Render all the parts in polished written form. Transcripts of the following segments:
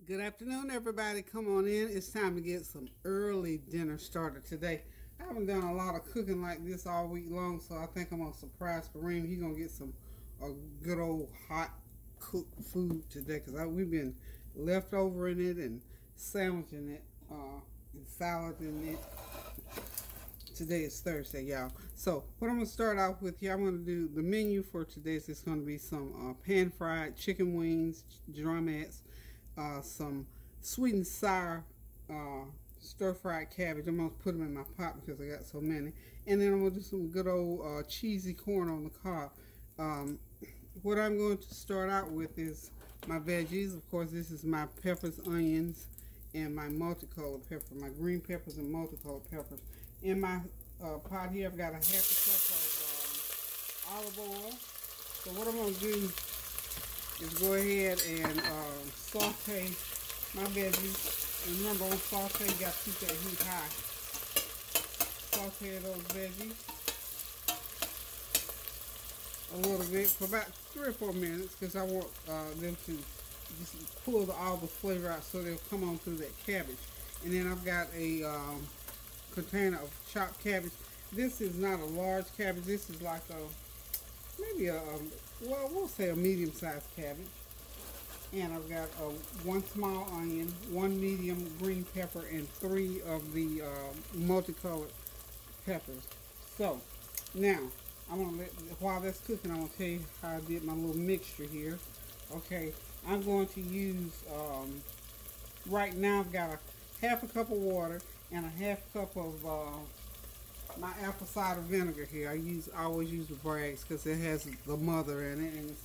Good afternoon, everybody. Come on in. It's time to get some early dinner started today. I haven't done a lot of cooking like this all week long, so I think I'm going to surprise Kareem. He's going to get some good old hot cooked food today because we've been leftovering it and sandwiching it and salading it. Today is Thursday, y'all. So what I'm going to start off with here, I'm going to do the menu for today. Is going to be some pan-fried chicken wings, drumettes, some sweet and sour stir-fried cabbage. I'm going to put them in my pot because I got so many. And then I'm going to do some good old cheesy corn on the cob. What I'm going to start out with is my veggies. Of course, this is my peppers, onions, and my multicolored pepper, my green peppers and multicolored peppers. In my pot here, I've got a half a cup of olive oil. So what I'm going to do is go ahead and saute my veggies. And remember, on saute, you got to keep that heat high. Saute those veggies a little bit for about 3 or 4 minutes because I want them to just pull all the flavor out so they'll come on through that cabbage. And then I've got a container of chopped cabbage. This is not a large cabbage. This is like maybe well, we'll say a medium-sized cabbage. And I've got 1 small onion, 1 medium green pepper, and 3 of the multicolored peppers. So now I'm gonna while that's cooking, I'm gonna tell you how I did my little mixture here. Okay, I'm going to use right now I've got a half a cup of water and a half cup of my apple cider vinegar here. I always use the Bragg's because it has the mother in it and it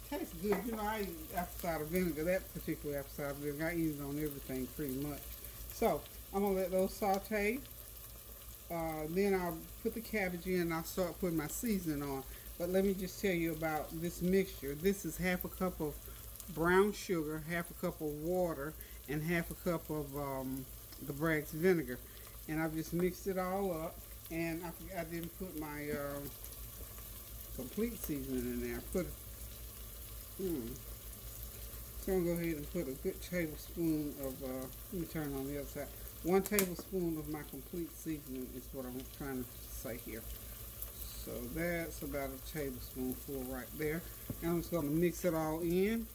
tastes good. You know, I use apple cider vinegar, that particular apple cider vinegar. I use it on everything pretty much. So I'm gonna let those saute. Then I'll put the cabbage in and I'll start putting my seasoning on. But let me just tell you about this mixture. This is half a cup of brown sugar, half a cup of water, and half a cup of the Bragg's vinegar. And I've just mixed it all up. And I didn't put my complete seasoning in there. So I'm going to go ahead and put a good tablespoon of, let me turn on the other side. 1 tablespoon of my complete seasoning is what I'm trying to say here. So that's about a tablespoonful right there. And I'm just going to mix it all in.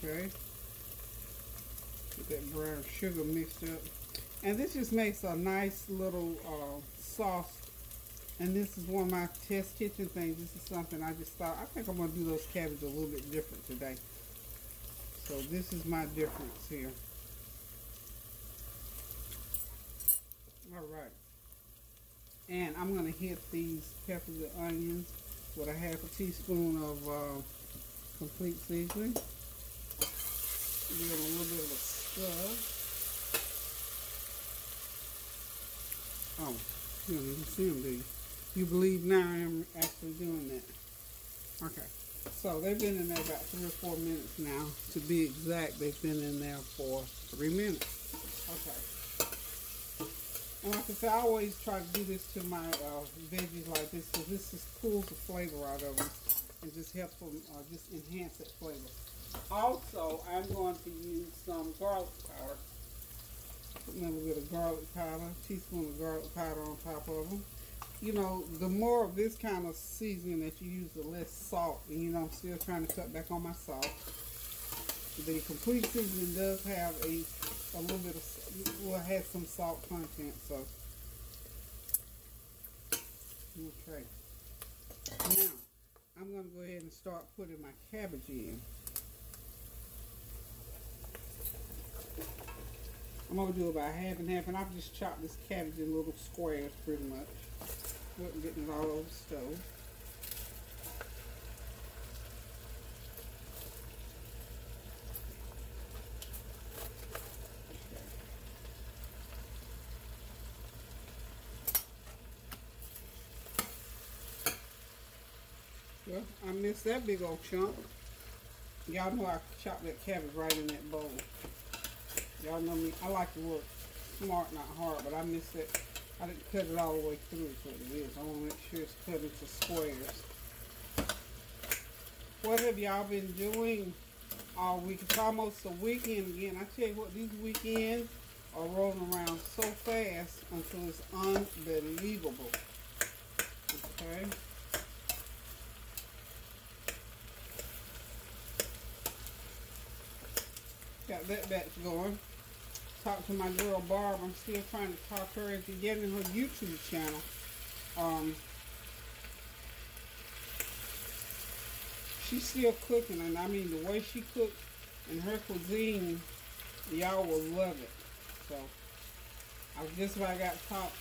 Okay. Get that brown sugar mixed up. And this just makes a nice little sauce. And this is one of my test kitchen things. This is something I just thought, I think I'm going to do those cabbage a little bit different today. So this is my difference here. Alright. And I'm going to hit these peppers and onions with a half a teaspoon of complete seasoning. Give them a little bit of a stir. Oh, you don't even see them, do you? You believe now I am actually doing that. Okay. So they've been in there about 3 or 4 minutes now. To be exact, they've been in there for 3 minutes. Okay. And like I said, I always try to do this to my veggies like this because this just pulls the flavor out of them and just helps them just enhance that flavor. Also, I'm going to use some garlic powder. Put a little bit of garlic powder, a teaspoon of garlic powder on top of them. You know, the more of this kind of seasoning that you use, the less salt. And you know, I'm still trying to cut back on my salt. The complete seasoning does have a little bit of, well, it has some salt content. So, okay. Now, I'm going to go ahead and start putting my cabbage in. I'm going to do about half and half, and I've just chopped this cabbage in little squares pretty much. Wasn't getting it all over the stove. Well, I missed that big old chunk. Y'all know I chopped that cabbage right in that bowl. Y'all know me, I like to work smart, not hard, but I missed that. I didn't cut it all the way through is what it is. I want to make sure it's cut into squares. What have y'all been doing all week? It's almost a weekend again. I tell you what, these weekends are rolling around so fast until it's unbelievable. Okay. Got that batch going. Talked to my girl Barb. I'm still trying to talk her into getting her YouTube channel. She's still cooking, and I mean the way she cooks and her cuisine, y'all will love it. So I just about got talked.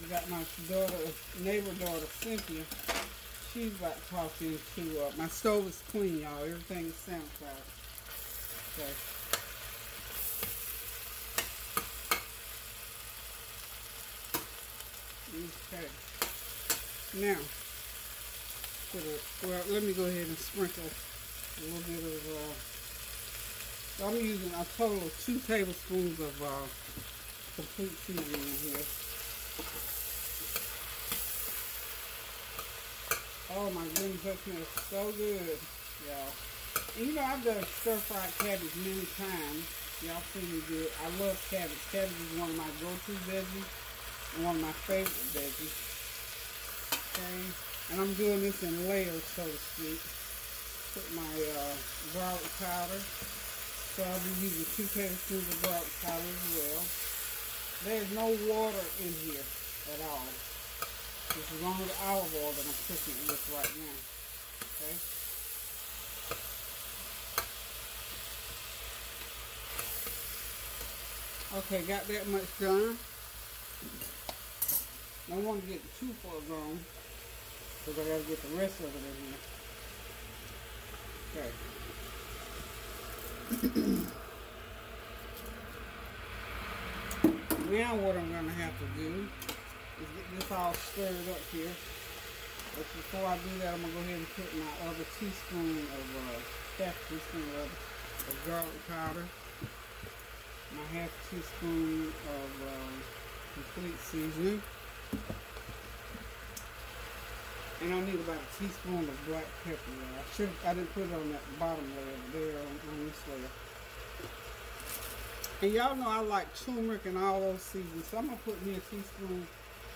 Got my daughter, neighbor daughter Cynthia. She's about talking to. My stove is clean, y'all. Everything is sanitized. Okay. Okay. Now, well, let me go ahead and sprinkle a little bit of. I'm using a total of 2 tablespoons of complete seasoning here. Oh my goodness, that smells so good, y'all. And you know, I've done stir-fried cabbage many times. Y'all seen me do it. I love cabbage. Cabbage is one of my go-to veggies and one of my favorite veggies. Okay, and I'm doing this in layers, so to speak. Put my garlic powder. So I'll be using 2 tablespoons of garlic powder as well. There's no water in here at all. This is only the olive oil that I'm cooking it with right now. Okay. Okay, got that much done. I don't want to get too far gone because I got to get the rest of it in here. Okay. Now what I'm going to have to do is get this all stirred up here. But before I do that, I'm going to go ahead and put my other teaspoon of, half teaspoon of garlic powder. My half teaspoon of complete seasoning. And I need about a teaspoon of black pepper. I didn't put it on that bottom layer, there on this layer. And y'all know I like turmeric and all those seasons, so I'm gonna put me a teaspoon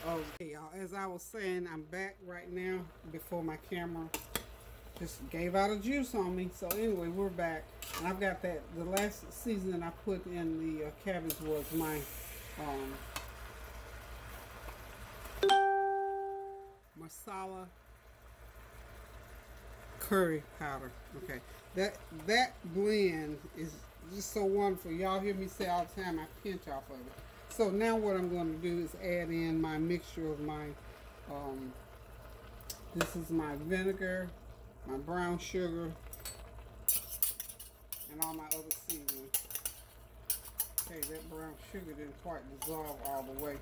of. Hey y'all, as I was saying, I'm back right now before my camera just gave out a juice on me. So anyway, we're back, and I've got that. The last seasoning I put in the cabbage was my masala curry powder. Okay, that blend is just so wonderful. Y'all hear me say all the time, I pinch off of it. So now what I'm going to do is add in my mixture of my this is my vinegar, my brown sugar, and all my other seasoning. Okay, that brown sugar didn't quite dissolve all the way.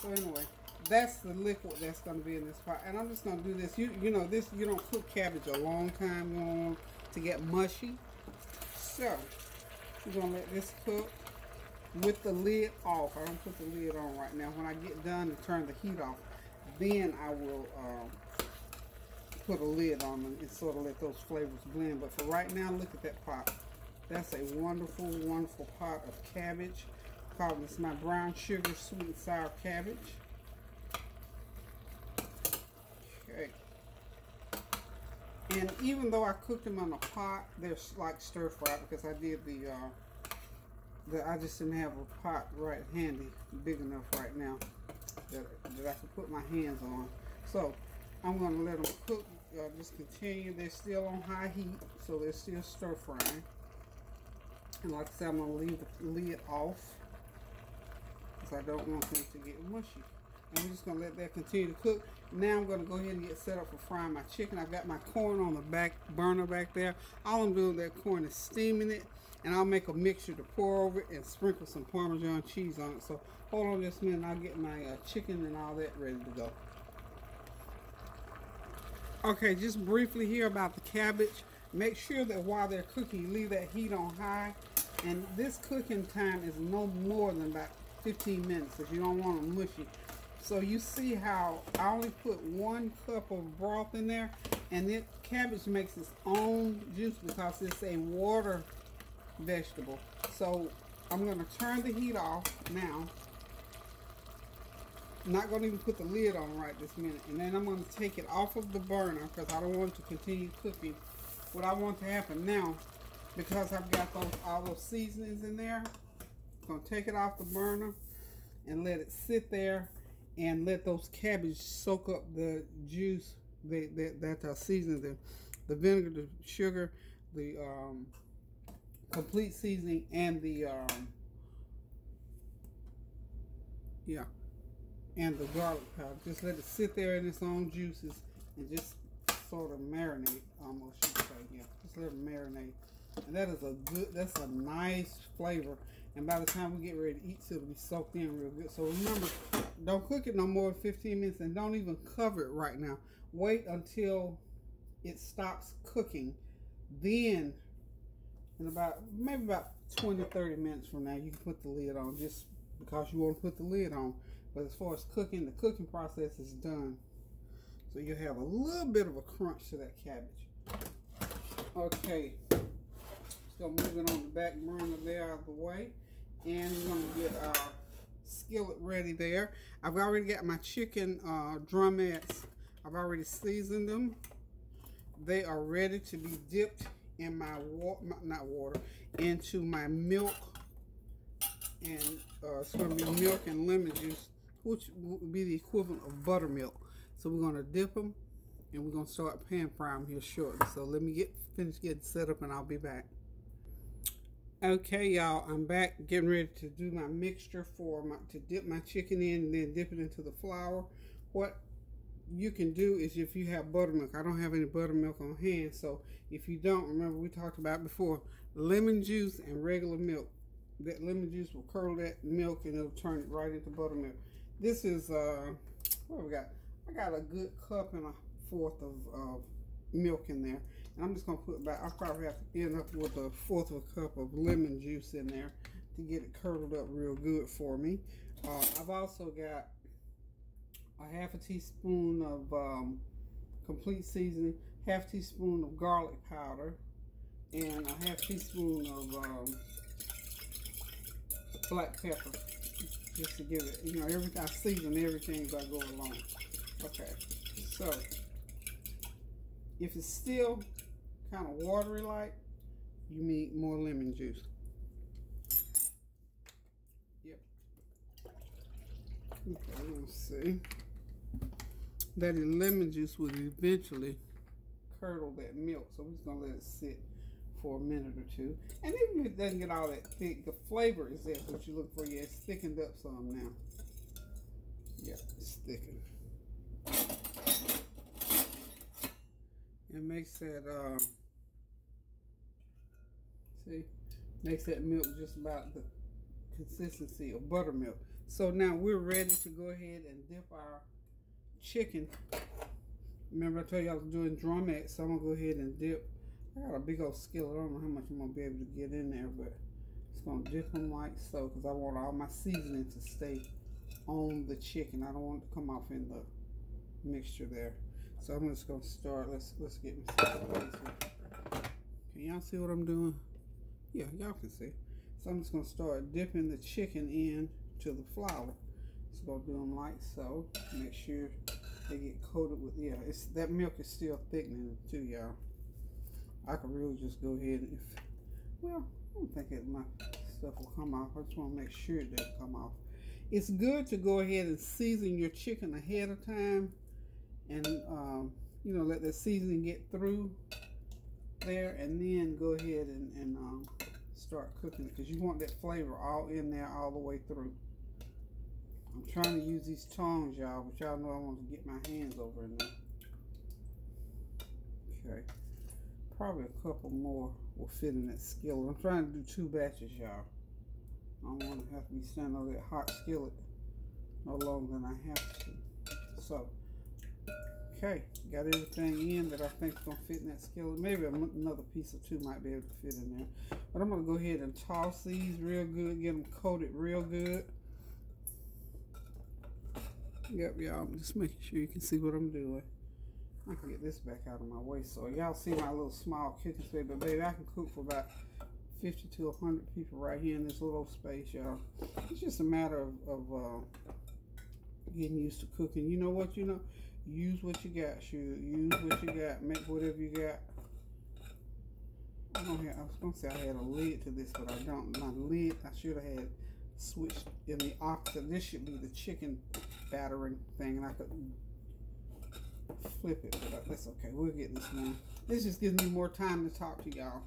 So anyway, that's the liquid that's going to be in this pot, and I'm just going to do this. You know this. You don't cook cabbage a long time. You don't want to get mushy. So we're going to let this cook with the lid off. I don't put the lid on right now. When I get done and turn the heat off, then I will put a lid on them and sort of let those flavors blend. But for right now, look at that pot. That's a wonderful, wonderful pot of cabbage. This is my brown sugar sweet and sour cabbage. Okay. And even though I cooked them on a pot, they're like stir fried because I did I just didn't have a pot right handy, big enough right now that I could put my hands on. So I'm going to let them cook. Just continue. They're still on high heat, so they're still stir frying. And like I said, I'm going to leave the lid off because I don't want them to get mushy. I'm just going to let that continue to cook. Now I'm going to go ahead and get set up for frying my chicken. I've got my corn on the back burner back there. All I'm doing with that corn is steaming it. And I'll make a mixture to pour over it and sprinkle some Parmesan cheese on it. So hold on just a minute and I'll get my chicken and all that ready to go. Okay, just briefly here about the cabbage. Make sure that while they're cooking, you leave that heat on high. And this cooking time is no more than about 15 minutes if you don't want them mushy. So you see how I only put 1 cup of broth in there, And then cabbage makes its own juice because it's a water vegetable. So I'm going to turn the heat off now. I'm not going to even put the lid on right this minute. And then I'm going to take it off of the burner because I don't want it to continue cooking. What I want to happen now, because I've got all those seasonings in there, I'm going to take it off the burner and let it sit there and let those cabbage soak up the juice that seasoning, the vinegar, the sugar, the complete seasoning, and the and the garlic powder. Just let it sit there in its own juices and just sort of marinate, almost, you could say. Yeah, just let it marinate. And that's a nice flavor. And by the time we get ready to eat, it'll be soaked in real good. So remember, don't cook it no more than 15 minutes, and don't even cover it right now. Wait until it stops cooking. Then, in maybe about 20-30 minutes from now, you can put the lid on, just because you want to put the lid on. But as far as cooking, the cooking process is done. So you have a little bit of a crunch to that cabbage. Okay. So moving on the back burner there out of the way. And we're going to get our skillet ready there. I've already got my chicken drumettes. I've already seasoned them. They are ready to be dipped in my into my milk. And it's going to be milk and lemon juice, which would be the equivalent of buttermilk. So we're going to dip them, and we're going to start pan fry them here shortly. So let me finish getting set up, and I'll be back. Okay, y'all, I'm back getting ready to do my mixture to dip my chicken in and then dip it into the flour. What you can do is, if you have buttermilk, I don't have any buttermilk on hand, so if you don't, remember we talked about before, lemon juice and regular milk. That lemon juice will curdle that milk and it'll turn it right into buttermilk. This is, what we got? I got a good cup and a fourth of milk in there. And I'm just going to put I'll probably have to end up with a fourth of a cup of lemon juice in there to get it curdled up real good for me. I've also got a half a teaspoon of complete seasoning, half teaspoon of garlic powder, and a half teaspoon of black pepper, just to give it, I season everything as I go along. Okay, so if it's still kind of watery like, you need more lemon juice. Yep. Okay, let's see. That lemon juice will eventually curdle that milk, so we're just gonna let it sit for a minute or two. And even if it doesn't get all that thick, the flavor is there, what you look for. Yeah, it's thickened up some now. Yeah, it's thickened. It makes that makes that milk just about the consistency of buttermilk. So now we're ready to go ahead and dip our chicken. Remember I told you I was doing drumettes, so I'm gonna go ahead and dip. I got a big old skillet. I don't know how much I'm gonna be able to get in there, but it's gonna dip them like so, because I want all my seasoning to stay on the chicken. I don't want it to come off in the mixture there. So I'm just gonna start. Let's get me some. Can y'all see what I'm doing? Yeah, y'all can see. So I'm just gonna start dipping the chicken in to the flour. Just gonna do them like so. Make sure they get coated with, yeah, that milk is still thickening too, y'all. I could really just go ahead and, well, I don't think my stuff will come off. I just want to make sure it doesn't come off. It's good to go ahead and season your chicken ahead of time, and let the seasoning get through there, and then go ahead and start cooking it, because you want that flavor all in there all the way through. I'm trying to use these tongs, y'all, but y'all know I want to get my hands over in there. Okay. Probably a couple more will fit in that skillet. I'm trying to do 2 batches, y'all. I don't want to have to be standing over that hot skillet no longer than I have to. So, okay, got everything in that I think is going to fit in that skillet. Maybe another piece or 2 might be able to fit in there. But I'm going to go ahead and toss these real good, get them coated real good. Yep, y'all, I'm just making sure you can see what I'm doing. I can get this back out of my way. So y'all see my little small cooking space, but baby, I can cook for about 50 to 100 people right here in this little space, y'all. It's just a matter of getting used to cooking. You know what? You know, use what you got. Shoot, use what you got. Make whatever you got. I was gonna say I had a lid to this, but I don't. My lid, I should have had switched in the opposite. This should be the chicken battering thing, and I could flip it, but that's okay. We'll get this now. This just gives me more time to talk to y'all.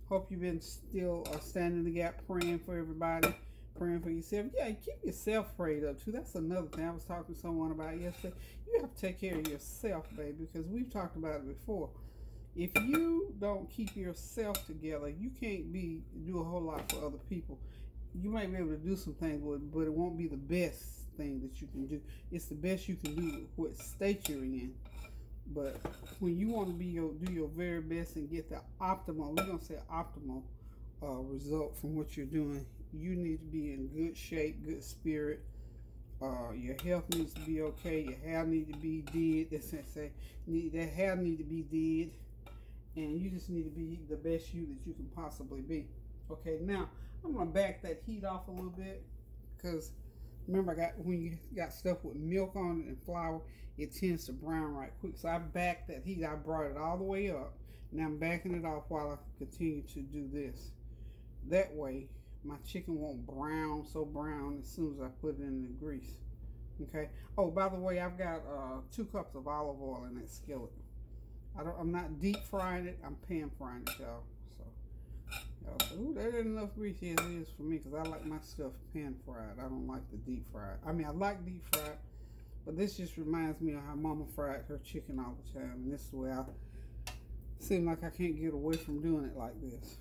Hope you've been still standing in the gap, praying for everybody, praying for yourself. Yeah, keep yourself prayed up too. That's another thing I was talking to someone about yesterday. You have to take care of yourself, baby, because we've talked about it before. If you don't keep yourself together, you can't do a whole lot for other people. You might be able to do some things, but it won't be the best thing that you can do. It's the best you can do what state you're in. But when you want to do your very best and get the optimal, we're going to say optimal result from what you're doing, you need to be in good shape, good spirit. Your health needs to be okay. Your hair needs to be did. That hair needs to be did. And you just need to be the best you that you can possibly be. Okay, now I'm going to back that heat off a little bit, because remember, when you got stuff with milk on it and flour, it tends to brown right quick. So I backed that heat. I brought it all the way up. Now I'm backing it off while I continue to do this. That way, my chicken won't brown so brown as soon as I put it in the grease. Okay. Oh, by the way, I've got 2 cups of olive oil in that skillet. I'm not deep frying it. I'm pan frying it, y'all. So, y'all say, ooh, that ain't enough grease. Yes, it is for me, because I like my stuff pan fried. I don't like the deep fried. I mean, I like deep fried, but this just reminds me of how Mama fried her chicken all the time. And this is the way I seem like I can't get away from doing it like this.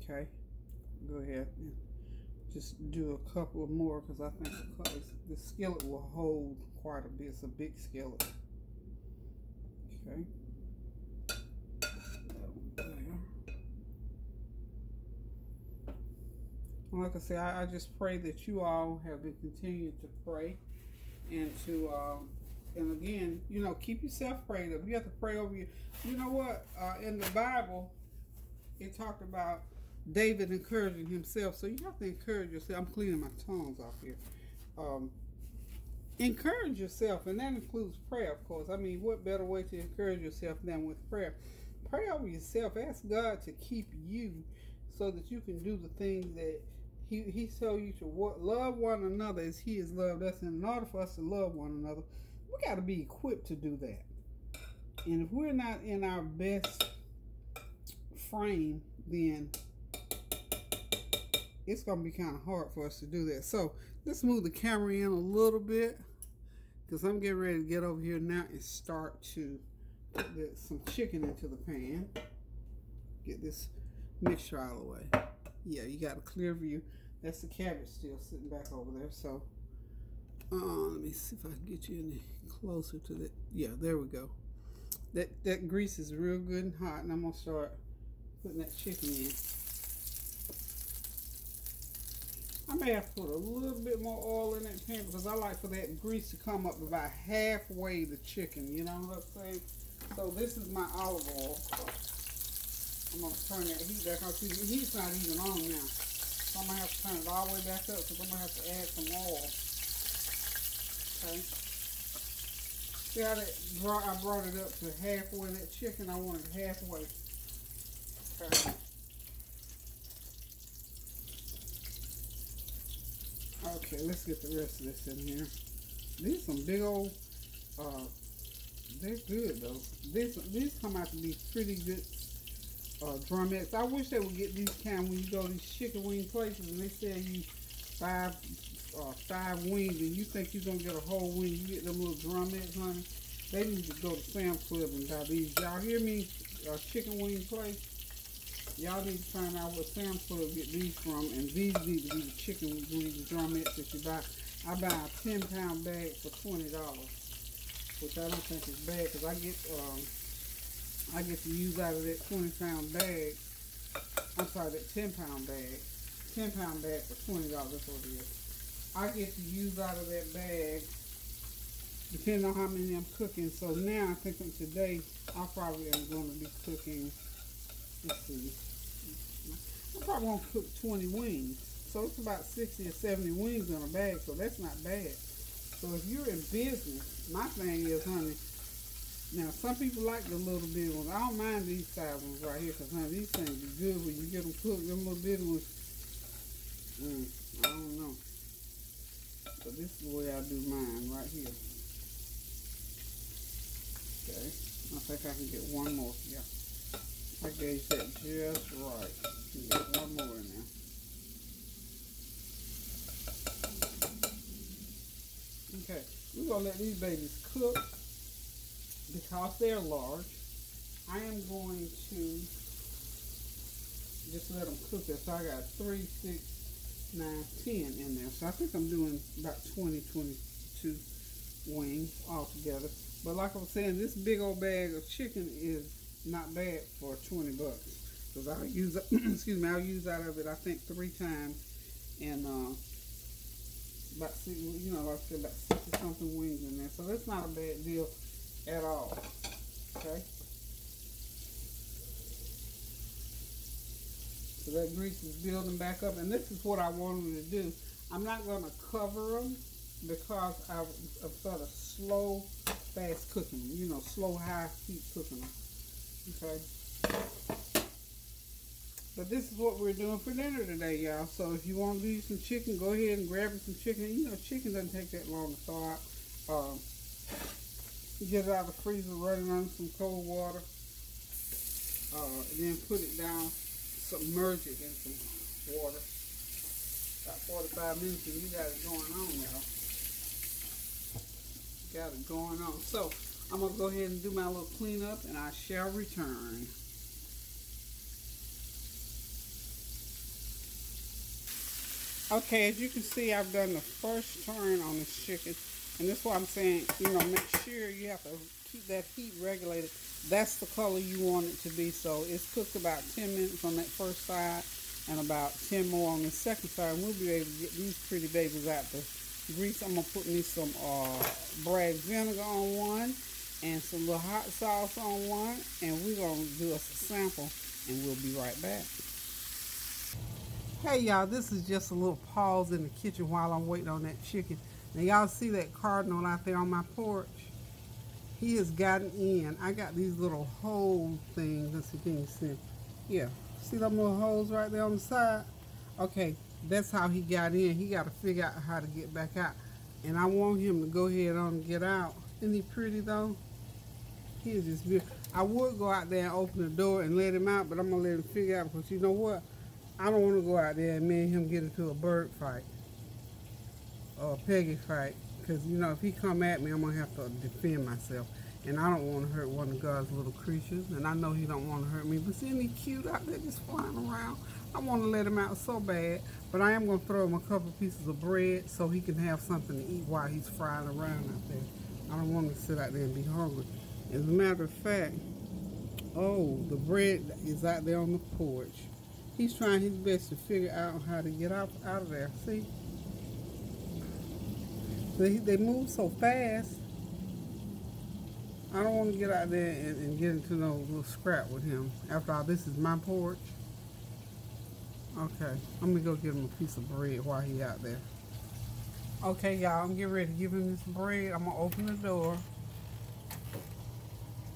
Okay, go ahead and just do a couple of more, because I think the skillet will hold quite a bit. It's a big skillet. Okay. Like I say, I just pray that you all have been continuing to pray, and to and again, you know, keep yourself prayed up. You have to pray over you. You know what? In the Bible, it talked about David encouraging himself. So you have to encourage yourself. I'm cleaning my tongues off here. Encourage yourself, and that includes prayer, of course. I mean, what better way to encourage yourself than with prayer? Pray over yourself. Ask God to keep you so that you can do the things that He told you to love one another as He has loved us. And in order for us to love one another, we got to be equipped to do that. And if we're not in our best frame, then it's going to be kind of hard for us to do that. So let's move the camera in a little bit, because I'm getting ready to get over here now and start to put some chicken into the pan. Get this mixture out of the way. Yeah, you got a clear view. That's the cabbage still sitting back over there. So let me see if I can get you any closer to that. Yeah, there we go. That grease is real good and hot, and I'm gonna start putting that chicken in. I may have to put a little bit more oil in that pan, because I like for that grease to come up about halfway the chicken. You know what I'm saying? So this is my olive oil. I'm going to turn that heat back on. See, the heat's not even on now. So I'm going to have to turn it all the way back up, because I'm going to have to add some oil. Okay. See how I brought it up to halfway. That chicken, I want it halfway. Okay. Okay, let's get the rest of this in here. These are some big old, they're good though. These come out to be pretty good drumettes. I wish they would get these kind when you go to these chicken wing places and they sell you five wings, and you think you're going to get a whole wing. You get them little drumettes, honey. They need to go to Sam's Club and buy these. Y'all hear me? Chicken wing place. Y'all need to find out what Sam's Club get these from, and these need to be the chicken wing drumettes that you buy. I buy a 10-pound bag for $20, which I don't think is bad, because I get to use out of that 20-pound bag. I'm sorry, that 10-pound bag. 10-pound bag for $20. That's what it is. I get to use out of that bag depending on how many I'm cooking. So now I think today I probably am going to be cooking, let's see, I'm probably going to cook 20 wings. So it's about 60 or 70 wings in a bag, so that's not bad. So if you're in business, my thing is, honey, now some people like the little bitty ones. I don't mind these size ones right here, because, honey, these things are good when you get them cooked. Them little bitty ones, I don't know. But this is the way I do mine right here. Okay, I think I can get one more. Yeah, I gauged that just right. Get one more in there. Okay, we're gonna let these babies cook because they're large. I am going to just let them cook there. So I got 3, 6, 9, 10 in there. So I think I'm doing about 20, 22 wings altogether. But like I was saying, this big old bag of chicken is not bad for 20 bucks. Because I'll use, excuse me, I'll use out of it, I think, 3 times. And about 6, you know, like I said, about 60 something wings in there. So that's not a bad deal at all. Okay. So that grease is building back up, and this is what I wanted to do. I'm not going to cover them because I'm sort of slow, fast cooking them. You know, slow, high heat cooking them. Okay. But this is what we're doing for dinner today, y'all. So if you want to do some chicken, go ahead and grab some chicken. You know, chicken doesn't take that long to thaw out. You get it out of the freezer, run it under some cold water, and then put it down. Submerge it in some water. About 45 minutes and you got it going on now. Got it going on. So I'm going to go ahead and do my little cleanup and I shall return. Okay, as you can see, I've done the first turn on this chicken. And that's why I'm saying, you know, make sure you have to keep that heat regulated. That's the color you want it to be. So it's cooked about 10 minutes on that first side and about 10 more on the second side. And we'll be able to get these pretty babies out the grease. I'm going to put me some Bragg vinegar on one and some little hot sauce on one. And we're going to do us a sample and we'll be right back. Hey y'all, this is just a little pause in the kitchen while I'm waiting on that chicken. Now y'all see that cardinal out there on my porch? He has gotten in. I got these little hole things. Let's see, can you see? Yeah, see them little holes right there on the side? Okay, that's how he got in. He got to figure out how to get back out. And I want him to go ahead on and get out. Isn't he pretty though? He is just beautiful. I would go out there and open the door and let him out, but I'm going to let him figure out because you know what? I don't want to go out there and me and him get into a bird fight or a peggy fight, because you know if he come at me I'm gonna have to defend myself, and I don't want to hurt one of God's little creatures, and I know he don't want to hurt me. But see, isn't he cute out there just flying around? I want to let him out so bad, but I am gonna throw him a couple pieces of bread so he can have something to eat while he's flying around out there. I don't want him to sit out there and be hungry. As a matter of fact, oh, the bread is out there on the porch. He's trying his best to figure out how to get out of there. See? They move so fast. I don't want to get out there and get into no little scrap with him. After all, this is my porch. Okay, I'm going to go get him a piece of bread while he's out there. Okay, y'all, I'm getting ready to give him this bread. I'm going to open the door.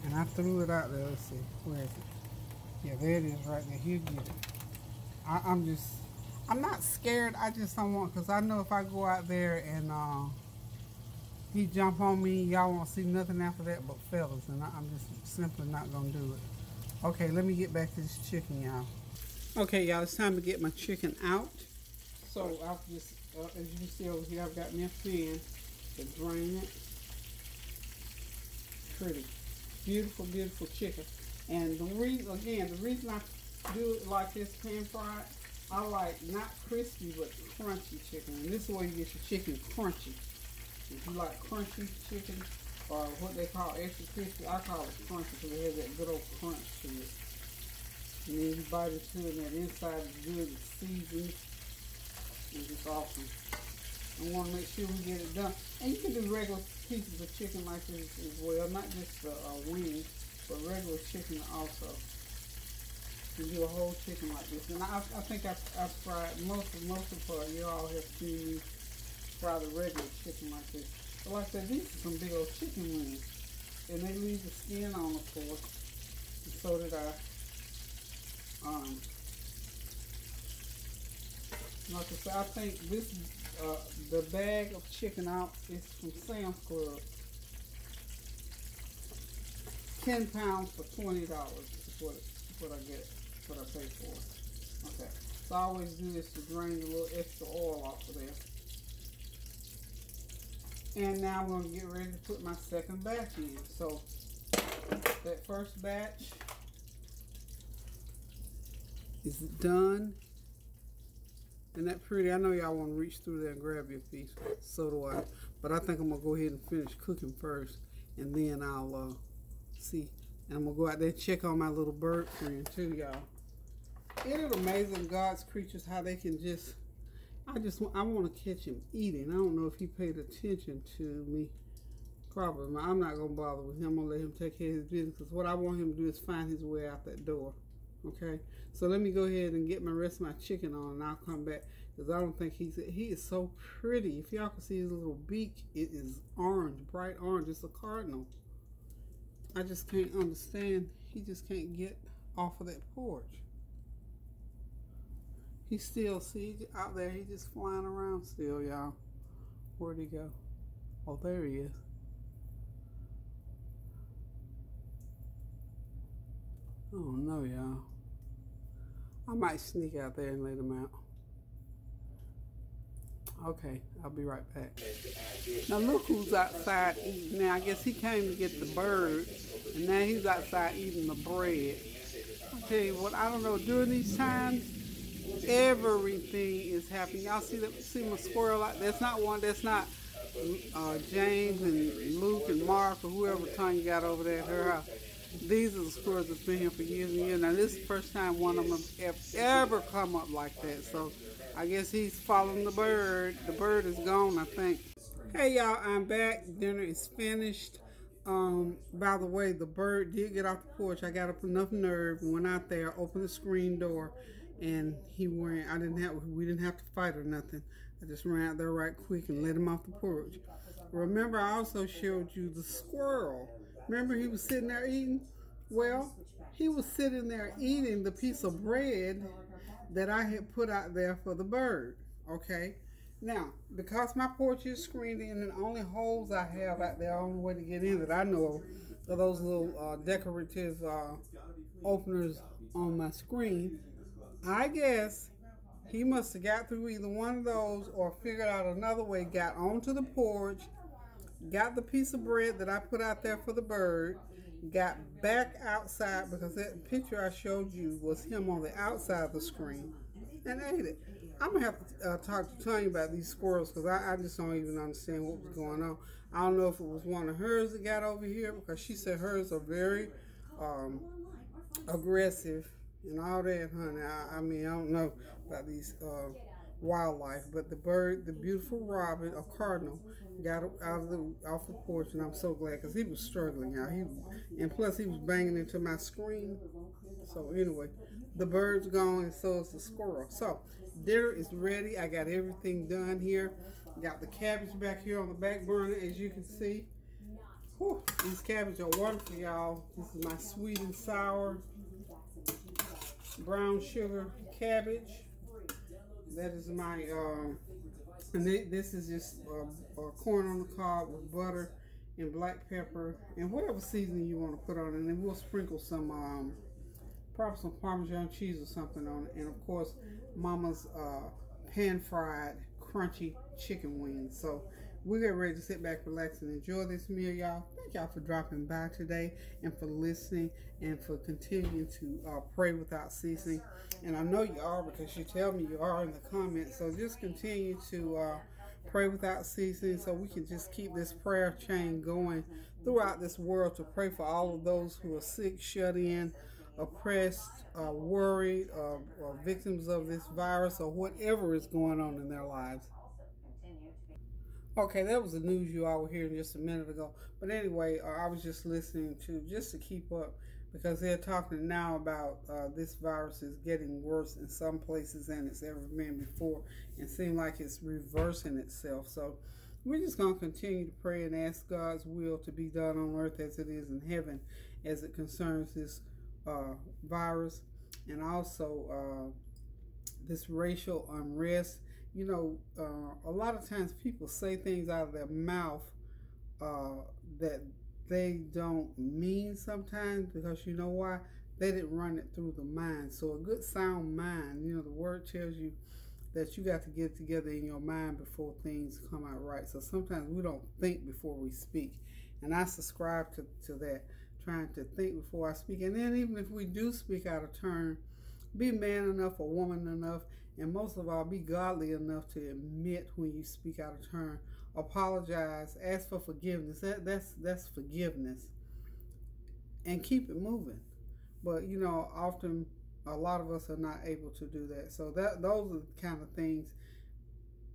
And I threw it out there. Let's see. Where is it? Yeah, there it is right there. He'll get it. I'm not scared. I just don't want, because I know if I go out there and he jump on me, y'all won't see nothing after that but feathers, and I'm just simply not going to do it. Okay, let me get back to this chicken, y'all. Okay, y'all, it's time to get my chicken out. So I'll just, as you can see over here, I've got me a pan to drain it. Pretty. Beautiful, beautiful chicken. And the reason I do it like this, pan fried, I like not crispy but crunchy chicken, and this is where you get your chicken crunchy. If you like crunchy chicken or what they call extra crispy, I call it crunchy because it has that good old crunch to it. And then you bite into it and that inside is good, it's seasoned, and it's awesome. I want to make sure we get it done. And you can do regular pieces of chicken like this as well, not just the wings, but regular chicken also. You do a whole chicken like this, and I think I've fried most of you all have seen me fry the regular chicken like this. But like I said, these are some big old chicken wings, and they leave the skin on, of course. And so did I. Like I said, I think this the bag of chicken out is from Sam's Club. 10 pounds for $20 is what I get, what I pay for. Okay, so I always do this to drain a little extra oil off of there. And now I'm going to get ready to put my second batch in. So that first batch is done. Isn't that pretty? I know y'all want to reach through there and grab your piece. So do I. But I think I'm going to go ahead and finish cooking first. And then I'll see. And I'm going to go out there and check on my little bird friend too, y'all. Isn't it amazing, God's creatures, how they can just... I want to catch him eating. I don't know if he paid attention to me. Probably. I'm not going to bother with him. I'm going to let him take care of his business. Because what I want him to do is find his way out that door. Okay, so let me go ahead and get my rest of my chicken on, and I'll come back, because I don't think he is so pretty. If y'all can see his little beak, it is orange, bright orange. It's a cardinal. I just can't understand. He just can't get off of that porch. He's still, see, out there, he's just flying around still, y'all. Where'd he go? Oh, there he is. Oh no, y'all. I might sneak out there and let him out. Okay, I'll be right back. Now look who's outside eating. Now I guess he came to get the bird, and now he's outside eating the bread. I'll tell you what, I don't know, during these times, everything is happening. Y'all see my squirrel out there? That's not one, that's not James and Luke and Mark or whoever Tanya got over there at her house. These are the squirrels that's been here for years and years. Now this is the first time one of them have ever come up like that. So I guess he's following the bird. The bird is gone, I think. Hey y'all, I'm back. Dinner is finished. By the way, the bird did get off the porch. I got up enough nerve, went out there, opened the screen door, and he went. We didn't have to fight or nothing. I just ran out there right quick and let him off the porch. Remember, I also showed you the squirrel. Remember he was sitting there eating? Well, he was sitting there eating the piece of bread that I had put out there for the bird. Okay? Now, because my porch is screened in and the only holes I have out there, the only way to get in that I know of are those little decorative openers on my screen, I guess he must have got through either one of those or figured out another way, got onto the porch, got the piece of bread that I put out there for the bird, got back outside, because that picture I showed you was him on the outside of the screen, and ate it. I'm going to have to talk to Tanya about these squirrels, because I just don't even understand what was going on. I don't know if it was one of hers that got over here, because she said hers are very aggressive and all that, honey. I mean, I don't know about these wildlife, but the bird, the beautiful robin or cardinal, got off the porch, and I'm so glad, because he was struggling out. And plus he was banging into my screen. So anyway, the bird's gone, and so is the squirrel. So dinner is ready. I got everything done here. Got the cabbage back here on the back burner, as you can see. Whew, these cabbage are wonderful, y'all. This is my sweet and sour brown sugar cabbage. That is my, and this is just corn on the cob with butter and black pepper and whatever seasoning you want to put on it. And then we'll sprinkle some, probably some Parmesan cheese or something on it. And of course, Mama's pan-fried crunchy chicken wings. So we're getting ready to sit back, relax, and enjoy this meal, y'all. Thank y'all for dropping by today and for listening and for continuing to pray without ceasing. And I know you are, because you tell me you are in the comments. So just continue to pray without ceasing, so we can just keep this prayer chain going throughout this world to pray for all of those who are sick, shut in, oppressed, worried, or victims of this virus or whatever is going on in their lives. Okay, that was the news you all were hearing just a minute ago. But anyway, I was just listening to just to keep up because they're talking now about this virus is getting worse in some places than it's ever been before, and seem like it's reversing itself. So we're just going to continue to pray and ask God's will to be done on earth as it is in heaven, as it concerns this virus, and also this racial unrest. You know, a lot of times people say things out of their mouth that they don't mean sometimes, because you know why? They didn't run it through the mind. So a good sound mind, you know, the word tells you that you got to get it together in your mind before things come out right. So sometimes we don't think before we speak. And I subscribe to that, trying to think before I speak. And then even if we do speak out of turn, be man enough or woman enough, and most of all, be godly enough to admit when you speak out of turn. Apologize, ask for forgiveness. That's forgiveness, and keep it moving. But you know, often a lot of us are not able to do that. So those are the kind of things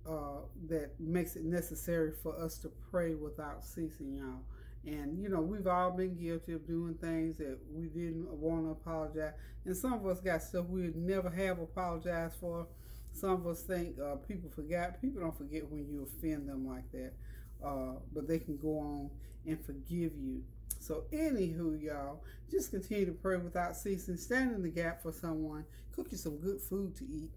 that makes it necessary for us to pray without ceasing, y'all. And you know, we've all been guilty of doing things that we didn't want to apologize. And some of us got stuff we would never have apologized for. Some of us think people forgot. People don't forget when you offend them like that. But they can go on and forgive you. So anywho, y'all, just continue to pray without ceasing. Stand in the gap for someone. Cook you some good food to eat.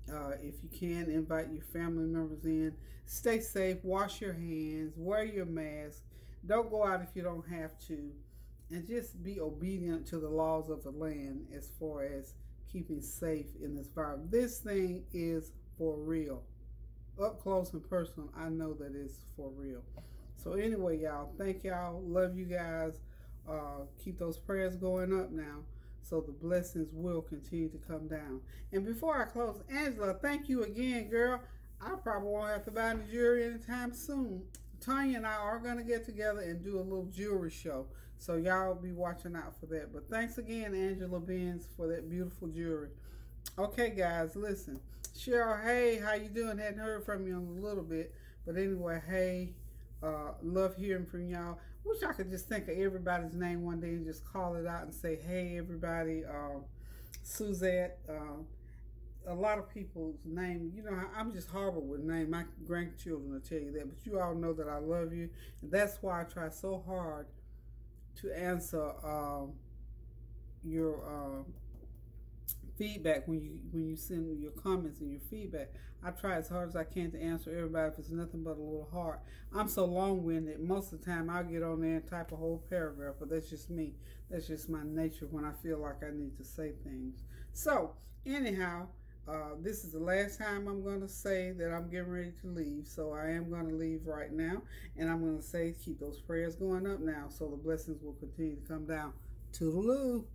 If you can, invite your family members in. Stay safe. Wash your hands. Wear your mask. Don't go out if you don't have to. And just be obedient to the laws of the land as far as keeping safe in this virus. This thing is for real. Up close and personal, I know that it's for real. So anyway, y'all, thank y'all. Love you guys. Keep those prayers going up now, so the blessings will continue to come down. And before I close, Angela, thank you again, girl. I probably won't have to buy the jewelry anytime soon. Tanya and I are going to get together and do a little jewelry show. So y'all be watching out for that. But thanks again, Angela Benz, for that beautiful jewelry. Okay, guys, listen. Cheryl, hey, how you doing? Hadn't heard from you in a little bit. But anyway, hey, love hearing from y'all. Wish I could just think of everybody's name one day and just call it out and say, hey, everybody. Suzette, a lot of people's name, you know, I'm just horrible with names. My grandchildren will tell you that, but you all know that I love you, and that's why I try so hard to answer your feedback when you send me your comments and your feedback. I try as hard as I can to answer everybody if it's nothing but a little hard. I'm so long-winded, most of the time I'll get on there and type a whole paragraph, but that's just me. That's just my nature when I feel like I need to say things. So, anyhow, this is the last time I'm going to say that I'm getting ready to leave. So I am going to leave right now. And I'm going to say keep those prayers going up now so the blessings will continue to come down. Toodaloo.